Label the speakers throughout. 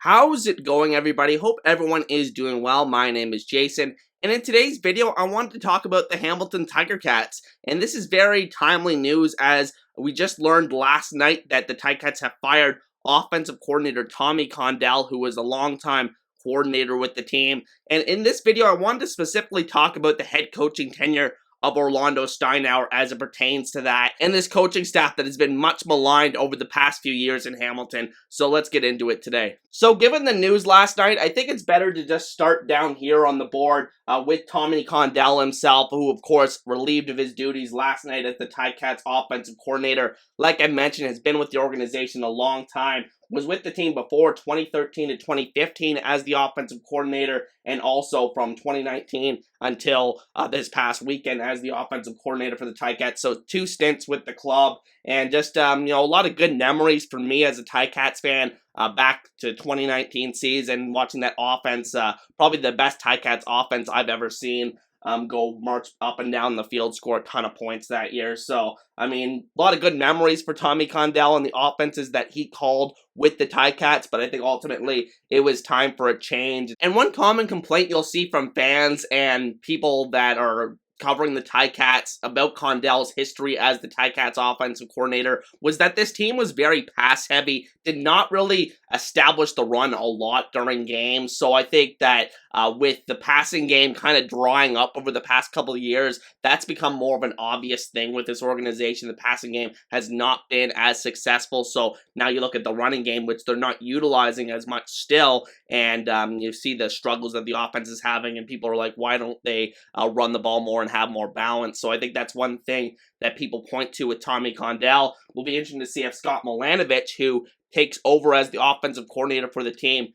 Speaker 1: How's it going, everybody? Hope everyone is doing well. My name is Jason, and in today's video, I wanted to talk about the Hamilton Tiger Cats. And this is very timely news as we just learned last night that the Tiger Cats have fired Offensive Coordinator Tommy Condell, who was a longtime coordinator with the team. And in this video, I wanted to specifically talk about the head coaching tenure of Orlondo Steinauer as it pertains to that, and this coaching staff that has been much maligned over the past few years in Hamilton. So let's get into it today. So given the news last night, I think it's better to just start down here on the board with Tommy Condell himself, who of course relieved of his duties last night as the Ticats offensive coordinator. Like I mentioned, has been with the organization a long time, was with the team before 2013 to 2015 as the offensive coordinator, and also from 2019 until this past weekend as the offensive coordinator for the Ticats. So 2 stints with the club, and just a lot of good memories for me as a Ticats fan. Back to 2019 season, watching that offense, probably the best Ticats offense I've ever seen. Go march up and down the field, score a ton of points that year. So, I mean, a lot of good memories for Tommy Condell and the offenses that he called with the Ticats, but I think ultimately it was time for a change. And one common complaint you'll see from fans and people that are covering the Ticats about Condell's history as the Ticats offensive coordinator was that this team was very pass-heavy, did not really establish the run a lot during games. So I think that with the passing game kind of drying up over the past couple of years, that's become more of an obvious thing with this organization. The passing game has not been as successful. So now you look at the running game, which they're not utilizing as much still, and you see the struggles that the offense is having, and people are like, why don't they run the ball more and have more balance? So I think that's one thing that people point to with Tommy Condell. Will be interesting to see if Scott Milanovich, who takes over as the offensive coordinator for the team,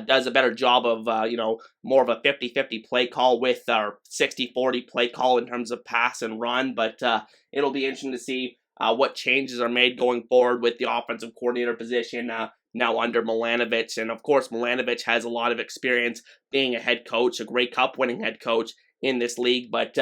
Speaker 1: does a better job of, more of a 50-50 play call with our 60-40 play call in terms of pass and run. But it'll be interesting to see what changes are made going forward with the offensive coordinator position now under Milanovich. And of course, Milanovich has a lot of experience being a head coach, a Grey Cup winning head coach in this league, but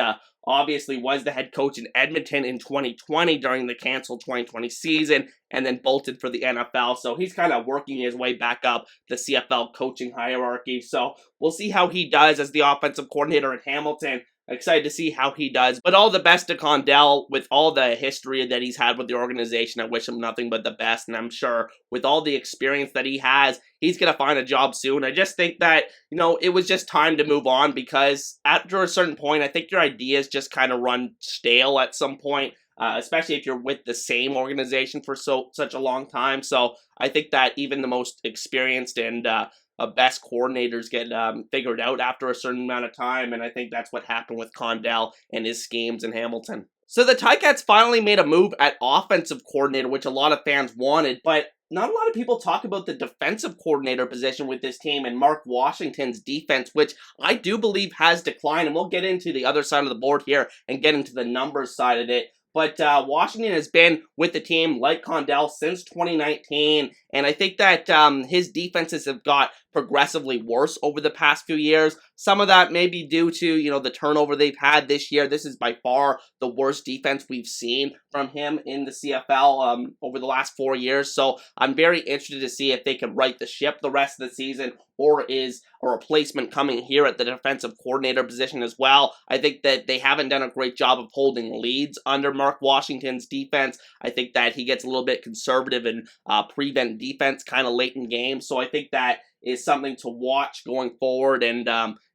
Speaker 1: obviously was the head coach in Edmonton in 2020 during the canceled 2020 season, and then bolted for the NFL. So he's kind of working his way back up the CFL coaching hierarchy. So we'll see how he does as the offensive coordinator at Hamilton. Excited to see how he does. But all the best to Condell with all the history that he's had with the organization. I wish him nothing but the best. And I'm sure with all the experience that he has, he's going to find a job soon. I just think that, it was just time to move on, because after a certain point, I think your ideas just kind of run stale at some point. Especially if you're with the same organization for such a long time. So I think that even the most experienced and best coordinators get figured out after a certain amount of time, and I think that's what happened with Condell and his schemes in Hamilton. So the Ticats finally made a move at offensive coordinator, which a lot of fans wanted, but not a lot of people talk about the defensive coordinator position with this team and Mark Washington's defense, which I do believe has declined, and we'll get into the other side of the board here and get into the numbers side of it. But Washington has been with the team, like Condell, since 2019, and I think that his defenses have got progressively worse over the past few years. Some of that may be due to, the turnover they've had this year. This is by far the worst defense we've seen from him in the CFL over the last 4 years. So I'm very interested to see if they can right the ship the rest of the season, or is a replacement coming here at the defensive coordinator position as well. I think that they haven't done a great job of holding leads under Mark Washington's defense. I think that he gets a little bit conservative and prevent defense kind of late in games. So I think that is something to watch going forward. And,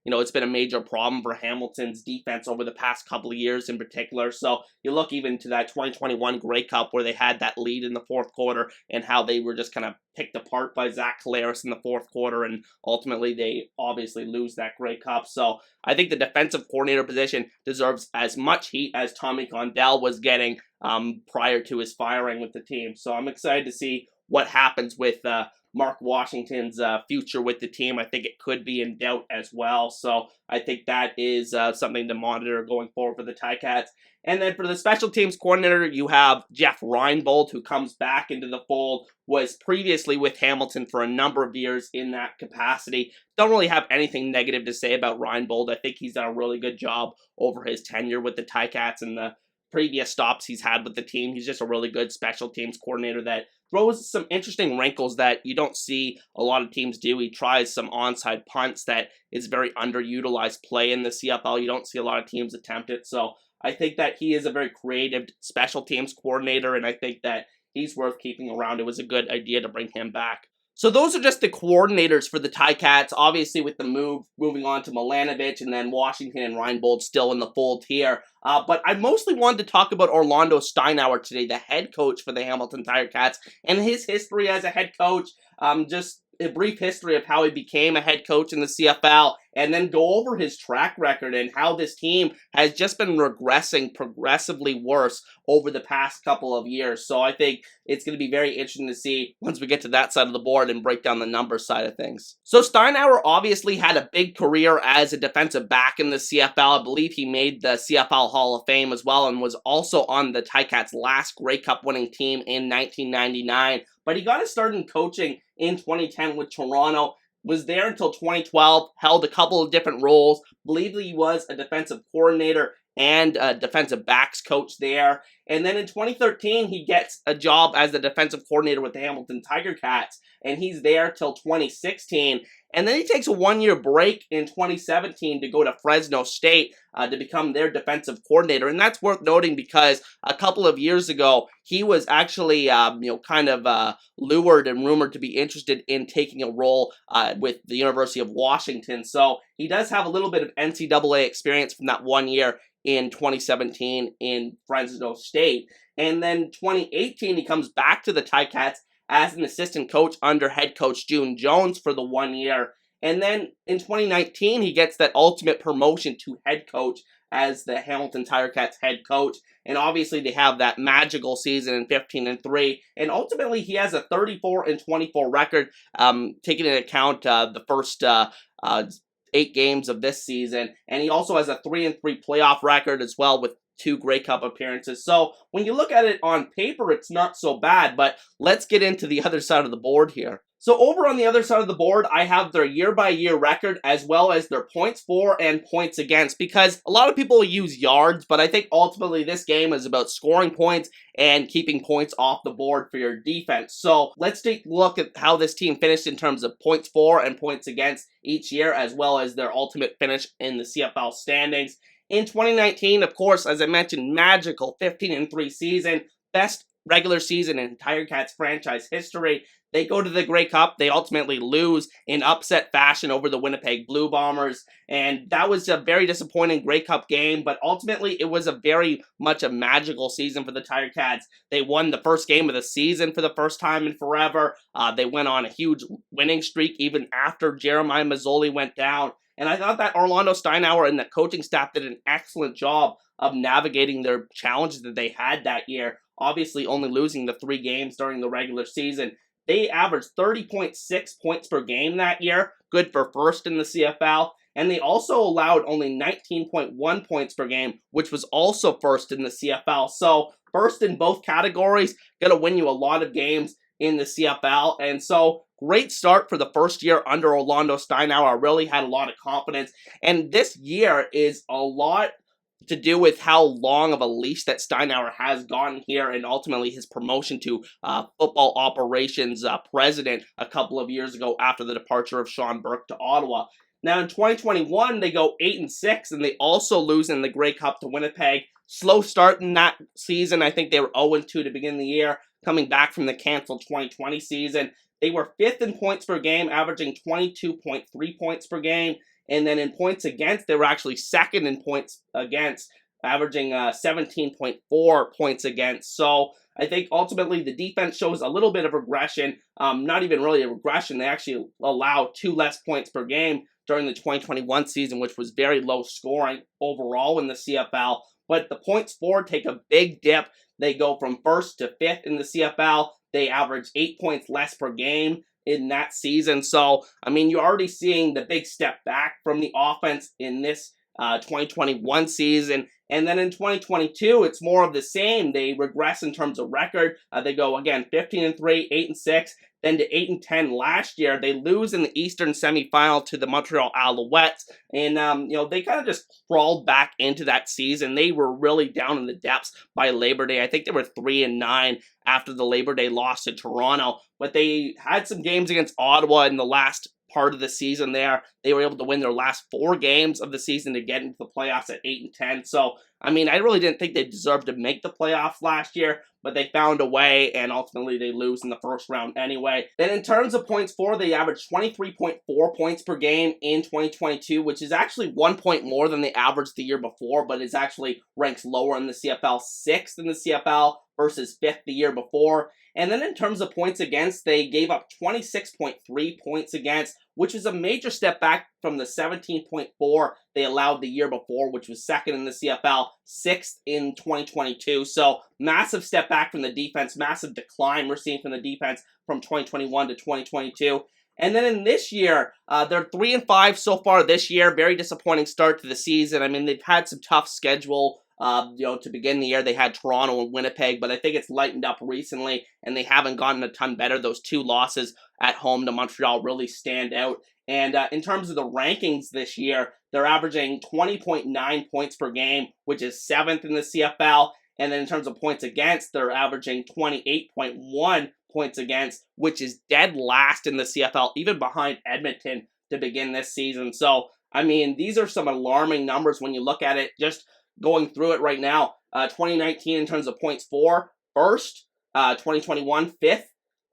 Speaker 1: it's been a major problem for Hamilton's defense over the past couple of years in particular. So you look even to that 2021 Grey Cup where they had that lead in the fourth quarter and how they were just kind of picked apart by Zach Collaros in the fourth quarter, and ultimately they obviously lose that Grey Cup. So I think the defensive coordinator position deserves as much heat as Tommy Condell was getting prior to his firing with the team. So I'm excited to see what happens with Mark Washington's future with the team. I think it could be in doubt as well. So I think that is something to monitor going forward for the Ticats. And then for the special teams coordinator, you have Jeff Reinbold, who comes back into the fold, was previously with Hamilton for a number of years in that capacity. Don't really have anything negative to say about Reinbold. I think he's done a really good job over his tenure with the Ticats, and the previous stops he's had with the team. He's just a really good special teams coordinator that throws some interesting wrinkles that you don't see a lot of teams do. He tries some onside punts that is very underutilized play in the CFL. You don't see a lot of teams attempt it. So I think that he is a very creative special teams coordinator, and I think that he's worth keeping around. It was a good idea to bring him back. So those are just the coordinators for the Ticats, obviously with the moving on to Milanovic, and then Washington and Reinbold still in the fold here. But I mostly wanted to talk about Orlondo Steinauer today, the head coach for the Hamilton Tiger-Cats, and his history as a head coach. Just a brief history of how he became a head coach in the CFL, and then go over his track record and how this team has just been regressing progressively worse over the past couple of years. So I think it's going to be very interesting to see once we get to that side of the board and break down the numbers side of things. So Steinauer obviously had a big career as a defensive back in the CFL. I believe he made the CFL Hall of Fame as well, and was also on the Ticats' last Grey Cup winning team in 1999. But he got his start in coaching in 2010 with Toronto, was there until 2012, held a couple of different roles. Believe he was a defensive coordinator and a defensive backs coach there. And then in 2013, he gets a job as the defensive coordinator with the Hamilton Tiger-Cats, and he's there till 2016. And then he takes a one-year break in 2017 to go to Fresno State to become their defensive coordinator. And that's worth noting because a couple of years ago, he was actually, lured and rumored to be interested in taking a role with the University of Washington. So he does have a little bit of NCAA experience from that 1 year in 2017 in Fresno State. And then 2018, he comes back to the Ticats as an assistant coach under head coach June Jones for the 1 year. And then in 2019, he gets that ultimate promotion to head coach as the Hamilton Tiger-Cats head coach. And obviously they have that magical season in 15-3. And ultimately he has a 34-24 record, taking into account the first 8 games of this season. And he also has a 3-3 playoff record as well, with 2 Grey Cup appearances. So when you look at it on paper, it's not so bad, but let's get into the other side of the board here. So over on the other side of the board, I have their year-by-year record as well as their points for and points against, because a lot of people use yards, but I think ultimately this game is about scoring points and keeping points off the board for your defense. So let's take a look at how this team finished in terms of points for and points against each year, as well as their ultimate finish in the CFL standings. In 2019, of course, as I mentioned, magical 15-3 season, best regular season in Tiger-Cats franchise history. They go to the Grey Cup. They ultimately lose in upset fashion over the Winnipeg Blue Bombers, and that was a very disappointing Grey Cup game, but ultimately it was a very much a magical season for the Tiger-Cats. They won the first game of the season for the first time in forever. They went on a huge winning streak even after Jeremiah Mazzoli went down. And I thought that Orlondo Steinauer and the coaching staff did an excellent job of navigating their challenges that they had that year. Obviously, only losing the 3 games during the regular season. They averaged 30.6 points per game that year, good for first in the CFL. And they also allowed only 19.1 points per game, which was also first in the CFL. So first in both categories, gonna win you a lot of games in the CFL. And so great start for the first year under Orlondo Steinauer. I really had a lot of confidence. And this year is a lot to do with how long of a leash that Steinauer has gotten here, and ultimately his promotion to football operations president a couple of years ago after the departure of Sean Burke to Ottawa. Now in 2021, they go 8-6, and they also lose in the Grey Cup to Winnipeg. Slow start in that season. I think they were 0-2 to begin the year, coming back from the canceled 2020 season. They were 5th in points per game, averaging 22.3 points per game. And then in points against, they were actually 2nd in points against, averaging 17.4 points against. So I think ultimately the defense shows a little bit of regression. Not even really a regression. They actually allow 2 less points per game during the 2021 season, which was very low scoring overall in the CFL. But the points for take a big dip. They go from 1st to 5th in the CFL. They average 8 points less per game in that season. So, I mean, you're already seeing the big step back from the offense in this 2021 season. And then in 2022, it's more of the same. They regress in terms of record. They go, again, 15-3, 8-6, then to 8-10 last year. They lose in the Eastern semifinal to the Montreal Alouettes. And, they kind of just crawled back into that season. They were really down in the depths by Labor Day. I think they were 3-9 after the Labor Day loss to Toronto. But they had some games against Ottawa in the last part of the season there. They were able to win their last 4 games of the season to get into the playoffs at 8-10. So, I mean, I really didn't think they deserved to make the playoffs last year, but they found a way, and ultimately they lose in the first round anyway. Then in terms of points for, they averaged 23.4 points per game in 2022, which is actually 1 point more than they averaged the year before, but is actually ranks lower in the CFL, 6th in the CFL versus 5th the year before. And then in terms of points against, they gave up 26.3 points against, which is a major step back from the 17.4 they allowed the year before, which was 2nd in the CFL, 6th in 2022. So massive step back from the defense, massive decline we're seeing from the defense from 2021 to 2022. And then in this year, they're 3-5 so far this year. Very disappointing start to the season. I mean, they've had some tough schedule. To begin the year, they had Toronto and Winnipeg, but I think it's lightened up recently, and they haven't gotten a ton better. Those 2 losses at home to Montreal really stand out. And in terms of the rankings this year, they're averaging 20.9 points per game, which is 7th in the CFL. And then in terms of points against, they're averaging 28.1 points against, which is dead last in the CFL, even behind Edmonton to begin this season. So, I mean, these are some alarming numbers when you look at it. Just going through it right now, 2019 in terms of points for, 1st, 2021, 5th,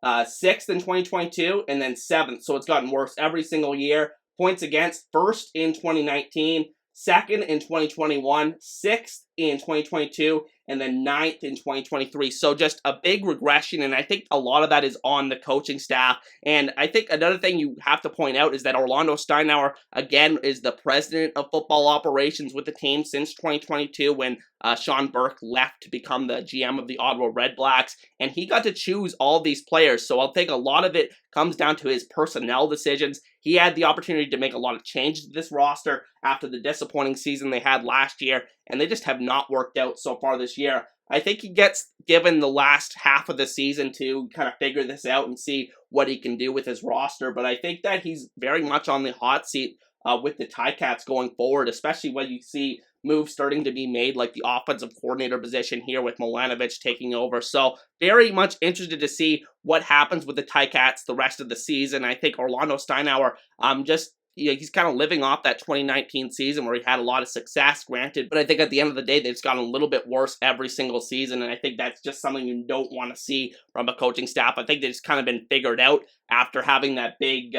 Speaker 1: 6th in 2022, and then 7th. So it's gotten worse every single year. Points against, 1st in 2019, 2nd in 2021, 6th in 2022, and then 9th in 2023. So just a big regression, and I think a lot of that is on the coaching staff. And I think another thing you have to point out is that Orlondo Steinauer, again, is the president of football operations with the team since 2022 when Sean Burke left to become the GM of the Ottawa Red Blacks, and he got to choose all these players. So I'll think a lot of it comes down to his personnel decisions. He had the opportunity to make a lot of changes to this roster after the disappointing season they had last year, and they just have not worked out so far this year. I think he gets given the last half of the season to kind of figure this out and see what he can do with his roster, but I think that he's very much on the hot seat with the Ticats going forward, especially when you see moves starting to be made like the offensive coordinator position here with Milanovic taking over. So very much interested to see what happens with the Ticats the rest of the season. I think Orlondo Steinauer he's kind of living off that 2019 season where he had a lot of success, granted, but I think at the end of the day, they've gotten a little bit worse every single season, and I think that's just something you don't want to see from a coaching staff. I think they've just kind of been figured out after having that big,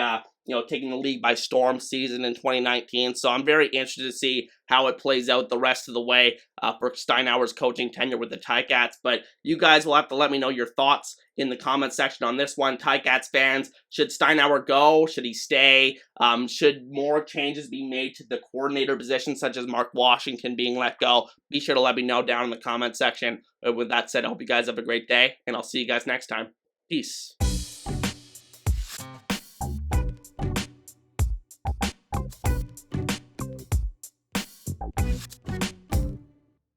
Speaker 1: taking the league by storm season in 2019, so I'm very interested to see how it plays out the rest of the way for Steinauer's coaching tenure with the Ticats, but you guys will have to let me know your thoughts in the comment section on this one. Ticats fans, should Steinauer go? Should he stay? Should more changes be made to the coordinator position, such as Mark Washington being let go? Be sure to let me know down in the comment section. With that said, I hope you guys have a great day, and I'll see you guys next time. Peace.